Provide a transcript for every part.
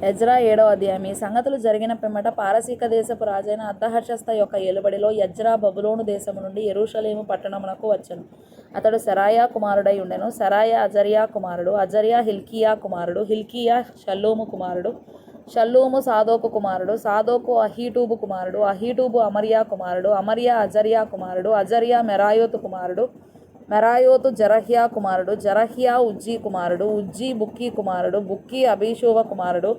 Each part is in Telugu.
ఎజ్రా 7వ అధ్యాయం. ఈ సంగతులు జరిగిన పిమ్మట పారసీక దేశపు రాజైన అర్తహషస్త యొక్క ఏలుబడిలో ఎజ్రా బబులోను దేశము నుండి యెరూషలేము పట్టణమునకు వచ్చెను. అతడు సెరాయా కుమారుడై ఉండెను. సెరాయా అజర్యా కుమారుడు, అజర్యా హిల్కీయా కుమారుడు, హిల్కీయా షల్లూము కుమారుడు, షల్లూము సాదోకు కుమారుడు, సాదోకు అహీటూబు కుమారుడు, అహీటూబు అమర్యా కుమారుడు, అమర్యా అజర్యా కుమారుడు, అజర్యా మెరాయోతు కుమారుడు, మెరాయోతు జరహ్యా కుమారుడు, జరహ్యా ఉజ్జీ కుమారుడు, ఉజ్జీ బుక్కీ కుమారుడు, బుక్కీ అబీషూవ కుమారుడు,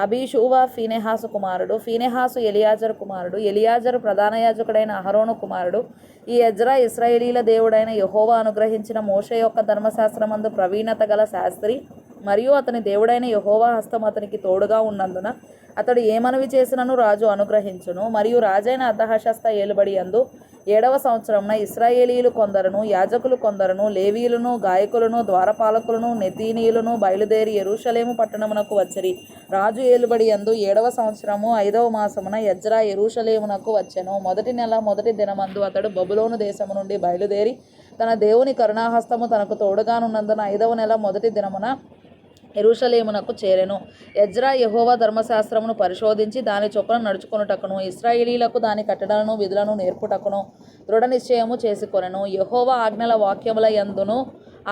అబీషూవ ఫీనెహాసు కుమారుడు, ఫీనెహాసు ఎలియాజరు కుమారుడు, ఎలియాజరు ప్రధాన యాజకుడైన అహరోను కుమారుడు. ఈ ఎజ్రా ఇశ్రాయేలీల దేవుడైన యెహోవా అనుగ్రహించిన మోషే యొక్క ధర్మశాస్త్రమందు ప్రవీణత గల శాస్త్రి మరియు అతని దేవుడైన యెహోవా హస్తం అతనికి తోడుగా ఉన్నందున అతడు ఏ మనవి చేసినను రాజు అనుగ్రహించును. మరియు రాజైన అర్తహషస్త ఏలుబడి యందు 7వ సంవత్సరమున ఇశ్రాయేలీలు కొందరును, యాజకులు కొందరును, లేవీయులను, గాయకులను, ద్వారపాలకులను, నెతీనీయులను బయలుదేరి యెరూషలేము పట్టణమునకు వచ్చిరి. రాజు ఏలుబడి యందు 7వ సంవత్సరము 5వ మాసమున ఎజ్రా యెరూషలేమునకు వచ్చెను. మొదటి నెల మొదటి దినమందు అతడు బబులోను దేశము నుండి బయలుదేరి తన దేవుని కరుణాహస్తము తనకు తోడుగానున్నందున 5వ నెల మొదటి దినమున యెరూషలేమునకు చేరెను. ఎజ్రా యెహోవా ధర్మశాస్త్రమును పరిశోధించి దాని చొప్పున నడుచుకొనుటకును, ఇశ్రాయేలీలకు దాని కట్టడలను విధులను నేర్పుటకును దృఢ నిశ్చయము చేసుకొనెను. యెహోవా ఆజ్ఞల వాక్యముల యందును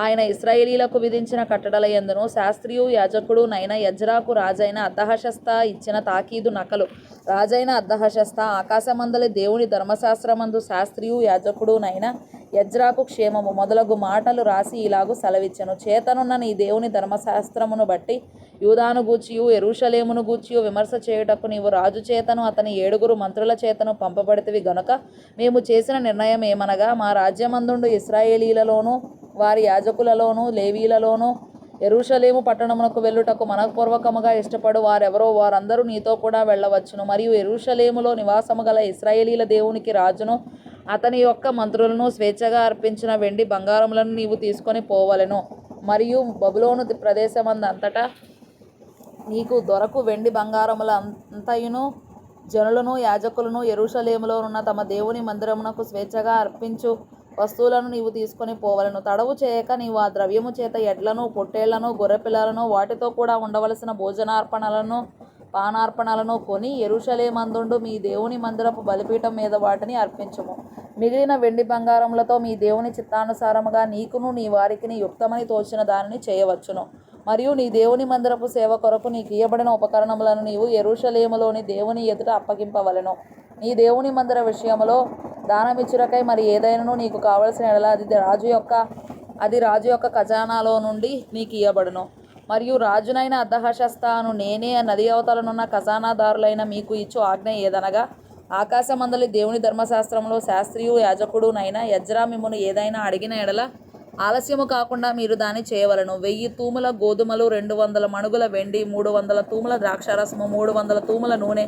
ఆయన ఇశ్రాయేలీలకు విధించిన కట్టడల యందును శాస్త్రియు యాజకుడు నైన ఎజ్రాకు రాజైన అర్తహషస్త ఇచ్చిన తాకీదు నకలు. రాజైన అర్తహషస్త ఆకాశమందలి దేవుని ధర్మశాస్త్రమందు శాస్త్రియు యాజకుడు నైన ఎజ్రాకు క్షేమము మొదలగు మాటలు రాసి ఇలాగు సెలవిచ్చెను. చేతనున్న నీ దేవుని ధర్మశాస్త్రమును బట్టి యూదాను గూర్చియు యెరూషలేమును గూర్చియు విమర్శ చేయుటకు నీవు రాజు చేతను అతని 7 మంత్రుల చేతను పంపబడితివి గనుక మేము చేసిన నిర్ణయం ఏమనగా, మా రాజ్యమందుండు ఇశ్రాయేలీలలోను వారి యాజకులలోను లేవీలలోను యెరూషలేము పట్టణమునకు వెళ్ళుటకు మనఃపూర్వకముగా ఇష్టపడు వారెవరో వారందరూ నీతో కూడా వెళ్ళవచ్చును. మరియు యెరూషలేములో నివాసము గల ఇశ్రాయేలీల దేవునికి రాజును అతని యొక్క మంత్రులను స్వేచ్ఛగా అర్పించిన వెండి బంగారములను నీవు తీసుకొని పోవలెను. మరియు బబులోను ప్రదేశమందంతటా నీకు దొరకు వెండి బంగారముల అంతయును జనులను యాజకులను యెరూషలేములోనున్న తమ దేవుని మందిరమునకు స్వేచ్ఛగా అర్పించు వస్తువులను నీవు తీసుకొని పోవలను. తడవు చేయక నీవు ఆ ద్రవ్యము చేత ఎడ్లను, పొట్టేళ్లను, గొర్రెపిల్లలను, వాటితో కూడా ఉండవలసిన భోజనార్పణలను పానార్పణలను కొని యెరూషలేమందుండు మీ దేవుని మందిరపు బలిపీఠం మీద వాటిని అర్పించుము. మిగిలిన వెండి బంగారములతో మీ దేవుని చిత్తానుసారముగా నీకును నీ వారికిని యుక్తమని తోచిన దానిని చేయవచ్చును. మరియు నీ దేవుని మందిరపు సేవ కొరకు నీకు ఇయ్యబడిన ఉపకరణములను నీవు యెరూషలేములోని దేవుని ఎదుట అప్పగింపవలెను. నీ దేవుని మందిర విషయములో దానమిచ్చుటకై మరి ఏదైనాను నీకు కావలసిన ఎడల అది రాజు యొక్క ఖజానాలో నుండి నీకు ఇయ్యబడును. మరియు రాజునైన అర్తహషస్తను నేనే నది అవతలనున్న ఖజానాదారులైన మీకు ఇచ్చు ఆజ్ఞ ఏదనగా, ఆకాశమందలి దేవుని ధర్మశాస్త్రములో శాస్త్రియు యాజకుడు నైన ఎజ్రా మిమ్మును ఏదైనా అడిగిన ఎడల ఆలస్యము కాకుండా మీరు దాన్ని చేయవలను. 1000 తూముల గోధుమలు, 200 మణుగుల వెండి, 300 తూముల ద్రాక్షారసము, 300 తూముల నూనె,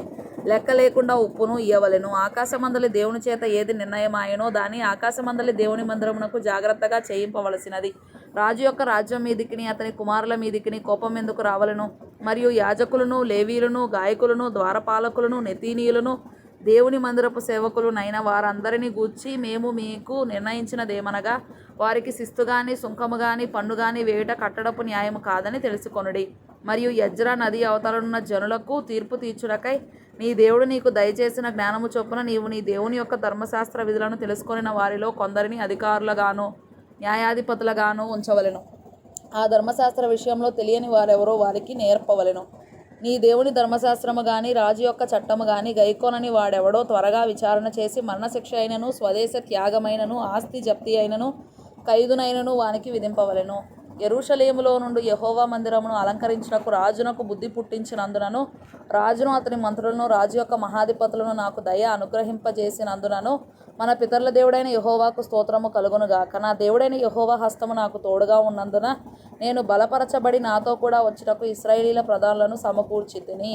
లెక్క లేకుండా ఉప్పును ఇయ్యవలెను. ఆకాశమందలి దేవుని చేత ఏది నిర్ణయమాయనో దాన్ని ఆకాశమందలి దేవుని మందిరమునకు జాగ్రత్తగా చేయింపవలసినది. రాజు యొక్క రాజ్యం మీదికిని అతని కుమారుల మీదికిని కోపం ఎందుకు రావలెను? మరియు యాజకులను, లేవీయులను, గాయకులను, ద్వారపాలకులను, నెతీనీయులను, దేవుని మందిరపు సేవకులు నైన వారందరిని గూర్చి మేము మీకు నిర్ణయించినదేమనగా, వారికి శిస్తు గాని సుంకము గాని పన్ను గాని వేయుట కట్టడపు న్యాయము కాదని తెలుసుకొనుడి. మరియు ఎజ్రా నది అవతలనున్న జనులకు తీర్పు తీర్చుటకై నీ దేవుడు నీకు దయచేసిన జ్ఞానము చొప్పున నీవు నీ దేవుని యొక్క ధర్మశాస్త్ర విధులను తెలుసుకొనిన వారిలో కొందరిని అధికారులుగాను న్యాయాధిపతులుగాను ఉంచవలెను. ఆ ధర్మశాస్త్ర విషయంలో తెలియని వారెవరో వారికి నేర్పవలెను. నీ దేవుని ధర్మశాస్త్రము గాని రాజు యొక్క చట్టము గాని గైకొనని వాడెవడో త్వరగా విచారణ చేసి మరణశిక్ష అయినను, స్వదేశ త్యాగమైనను, ఆస్తి జప్తి అయినను, ఖైదునైనను వానికి విధింపవలెను. యెరూషలేములో నుండి యెహోవా మందిరమును అలంకరించుటకు రాజునకు బుద్ధి పుట్టించినందునను, రాజును అతని మంత్రులను రాజు యొక్క మహాధిపతులను నాకు దయ అనుగ్రహింపజేసినందునను మన పితరుల దేవుడైన యెహోవాకు స్తోత్రము కలుగునుగాక. నా దేవుడైన యెహోవా హస్తము నాకు తోడుగా ఉన్నందున నేను బలపరచబడి నాతో కూడా వచ్చుటకు ఇశ్రాయేలీల ప్రధానులను సమకూర్చితిని.